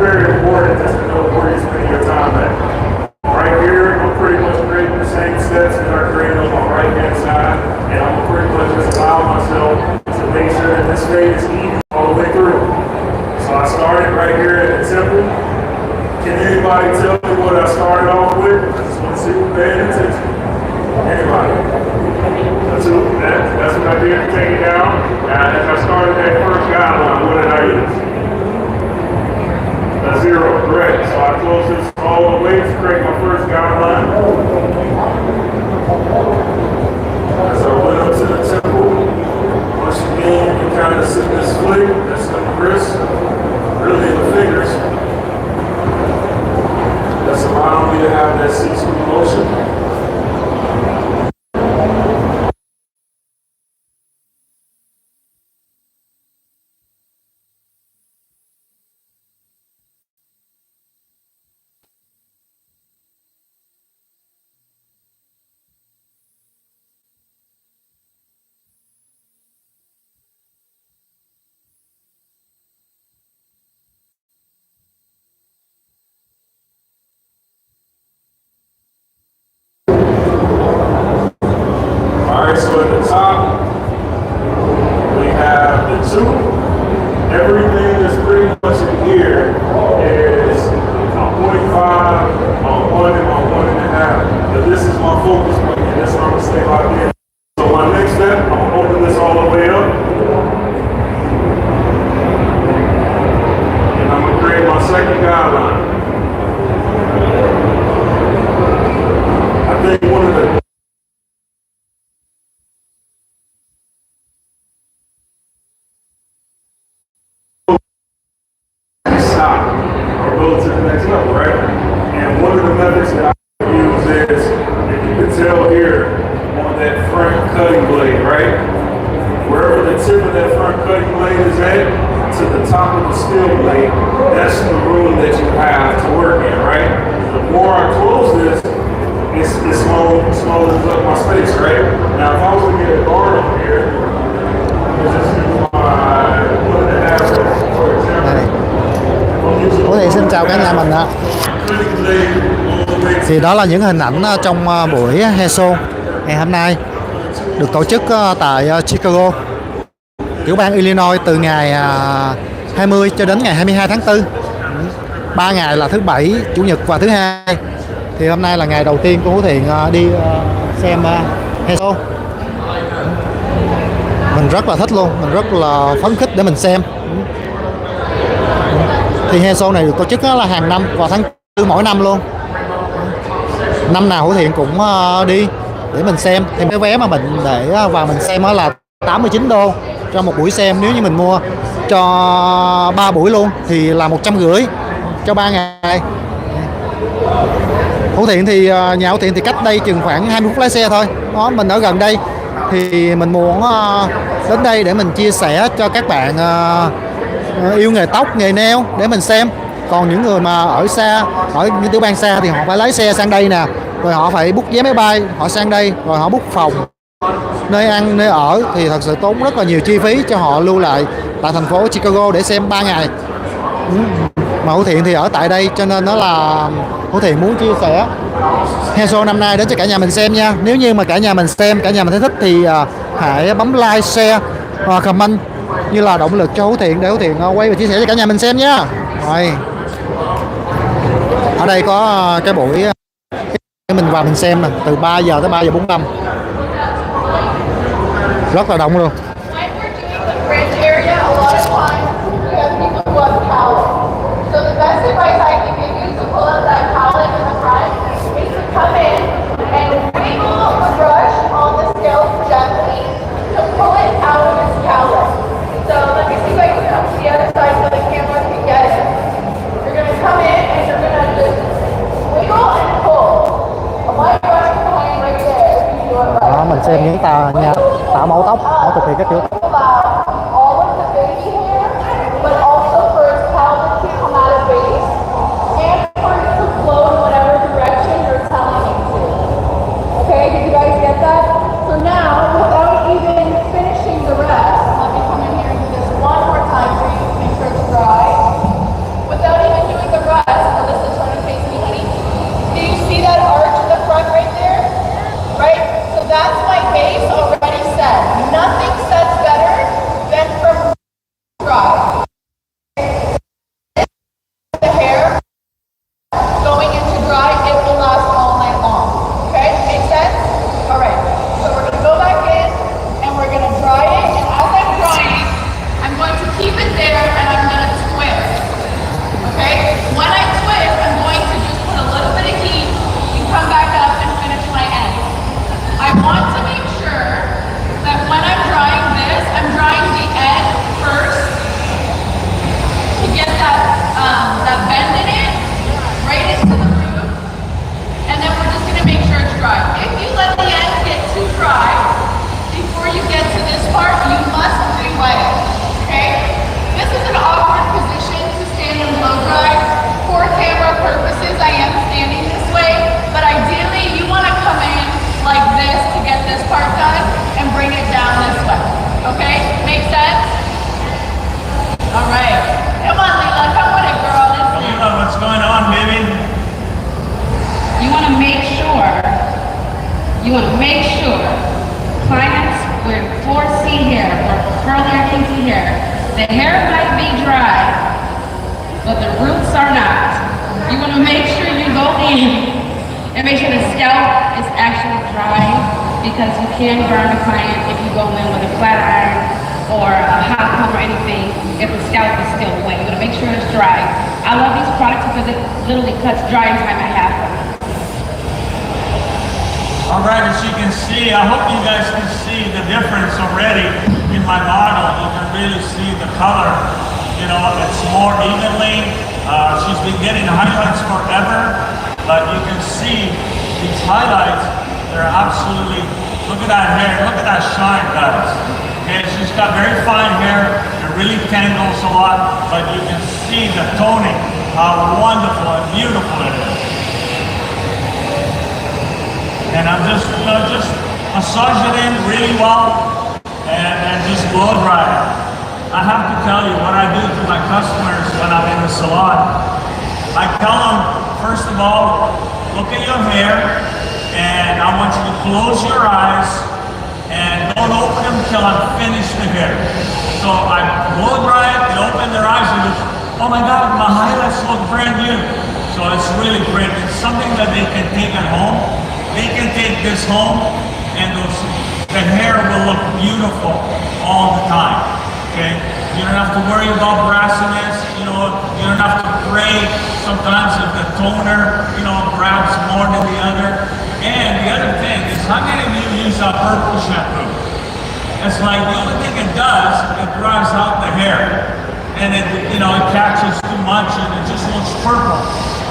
very important just to know where you spend your time at. Right here, I'm pretty much creating the same steps that I created on my right hand side, and I'm pretty much just allow myself to make sure that this fade is even all the way through. So I started right here at the temple. Can anybody tell me what I started off with? I just want to see who's paying attention. Anybody? That's what I did to take it down. As I started that first guideline, what did I use? A zero, correct. So I closed this all the way to create my first guideline. As I went up to the temple, once again, you kind of sit this flick, that's the wrist, really the fingers. That's allowing me to have that C-screw motion. So at the top, we have the 2. Everything that's pretty much in here is my 0.5, my 1, and my 1.5. But this is my focus point, and that's what I'm going to stay locked in. So my next step, I'm going to open this all the way up. And I'm going to create my second guideline. I think one of the Thì đó là những hình ảnh trong buổi hair show ngày hôm nay được tổ chức tại Chicago, tiểu bang Illinois từ ngày 20 cho đến ngày 22 tháng 4. 3 ngày là thứ Bảy, Chủ nhật và thứ Hai. Thì hôm nay là ngày đầu tiên của Hữu Thiện đi xem hair show. Mình rất là thích luôn, mình rất là phấn khích để mình xem. Thì hair show này được tổ chức là hàng năm vào tháng 4 mỗi năm luôn. Năm nào Hữu Thiện cũng đi để mình xem. Thì cái vé mà mình để vào mình xem đó là 89 đô cho một buổi xem. Nếu như mình mua cho 3 buổi luôn thì là 150 cho 3 ngày. Hữu Thiện thì nhà Hữu Thiện thì cách đây chừng khoảng 20 phút lái xe thôi. Đó, mình ở gần đây thì mình muốn đến đây để mình chia sẻ cho các bạn yêu nghề tóc, nghề nail để mình xem. Còn những người mà ở xa, ở những tiểu bang xa thì họ phải lái xe sang đây nè, rồi họ phải book vé máy bay, họ sang đây, rồi họ book phòng, nơi ăn, nơi ở, thì thật sự tốn rất là nhiều chi phí cho họ lưu lại tại thành phố Chicago để xem 3 ngày. Mà Hữu Thiện thì ở tại đây cho nên nó là Hữu Thiện muốn chia sẻ hair show năm nay đến cho cả nhà mình xem nha. Nếu như mà cả nhà mình xem, cả nhà mình thấy thích thì hãy bấm like, share và comment như là động lực cho Hữu Thiện để Hữu Thiện quay và chia sẻ cho cả nhà mình xem nha. Rồi. Ở đây có cái buổi mình vào mình xem nè, từ 3 giờ tới 3 giờ 45. Rất là đông luôn. Đó, mình xem những nhà tạo mẫu tóc, họ thực hiện các they're dry. If you let the ends get too dry, before you get to this part, you must re-wet it, okay? This is an awkward position to stand and blow dry. For camera purposes, I am standing this way, but ideally you want to come in like this to get this part done and bring it down this way, okay? Make sense? All right. Come on, Leela, come with it, girl. Listen. Leela, what's going on, baby? You want to make sure, clients with 4C hair or curly or kinky hair, the hair might be dry, but the roots are not. You want to make sure you go in and make sure the scalp is actually dry, because you can burn a client if you go in with a flat iron or a hot comb or anything if the scalp is still wet. You want to make sure it's dry. I love these products because it literally cuts dry in time and a half. All right, as you can see, I hope you guys can see the difference already in my model. You can really see the color. You know, it's more evenly. She's been getting highlights forever, but you can see these highlights. They're absolutely, look at that hair, look at that shine, guys. Okay, she's got very fine hair. It really tangles a lot, but you can see the toning, how wonderful and beautiful it is. And I'm just, you know, just massage it in really well and just blow dry it. I have to tell you what I do to my customers when I'm in the salon. I tell them, first of all, look at your hair, and I want you to close your eyes and don't open them till I'm finished the hair. So I blow dry it, they open their eyes and go, oh my God, my highlights look brand new. So it's really great. It's something that they can take at home. They can take this home and the hair will look beautiful all the time, okay? You don't have to worry about brassiness, you know, you don't have to pray sometimes if the toner, you know, grabs more than the other. And the other thing is, how many of you use a purple shampoo? It's like the only thing it does, it dries out the hair. And it, you know, it catches too much and it just looks purple.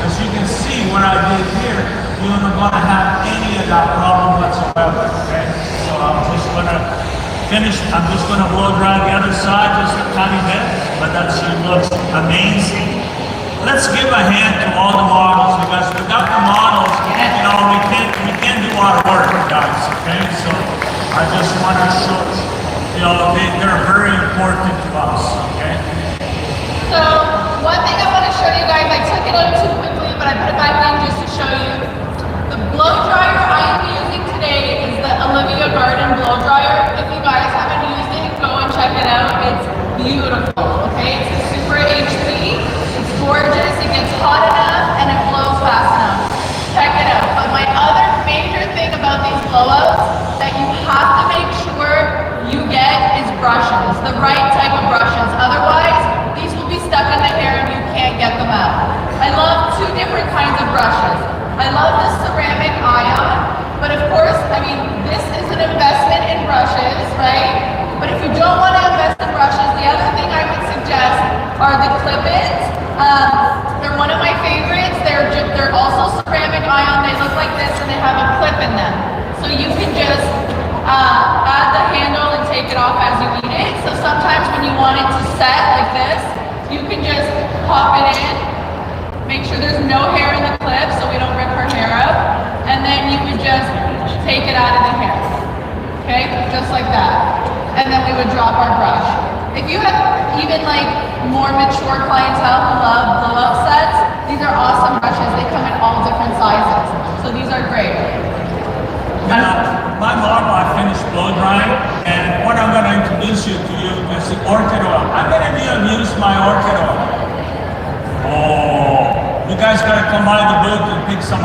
As you can see, what I did here, you're not going to have any of that problem whatsoever, okay? So I'm just going to finish, I'm just going to blow dry the other side just a tiny bit, but that she looks amazing. Let's give a hand to all the models, because without the models, you know, we can't do our work, guys, okay? So I just want to show, you know, they're very important to us, okay? So one thing I want to show you guys, I took it out too quickly, but I put it back in just to show you. The blow dryer I am using today is the Olivia Garden blow dryer. If you guys haven't used it, go and check it out. It's beautiful, okay? It's a super HP. It's gorgeous. It gets hot enough and it blows fast enough. Check it out. But my other major thing about these blowouts that you have to make sure you get is brushes, the right type of brushes. Otherwise, these will be stuck in the hair and you can't get them out. I love two different kinds of brushes. I love the ceramic ion, but of course, I mean, this is an investment in brushes, right? But if you don't want to invest in brushes, the other thing I would suggest are the clip-ins. They're one of my favorites. They're also ceramic ion. They look like this and they have a clip in them. So you can just add the handle and take it off as you eat it. So sometimes when you want it to set like this, you can just pop it in. Make sure there's no hair in the clip so we don't rip her hair up. And then you would just take it out of the hair. Okay? Just like that. And then we would drop our brush. If you have even like more mature clientele who love blowout sets, these are awesome brushes. They come in all different sizes. So these are great. Now, my model I finished blow drying, and what I'm going to introduce you to is the orchid oil. How many of you have used my orchid oil? Oh, you guys got to come by the booth and pick some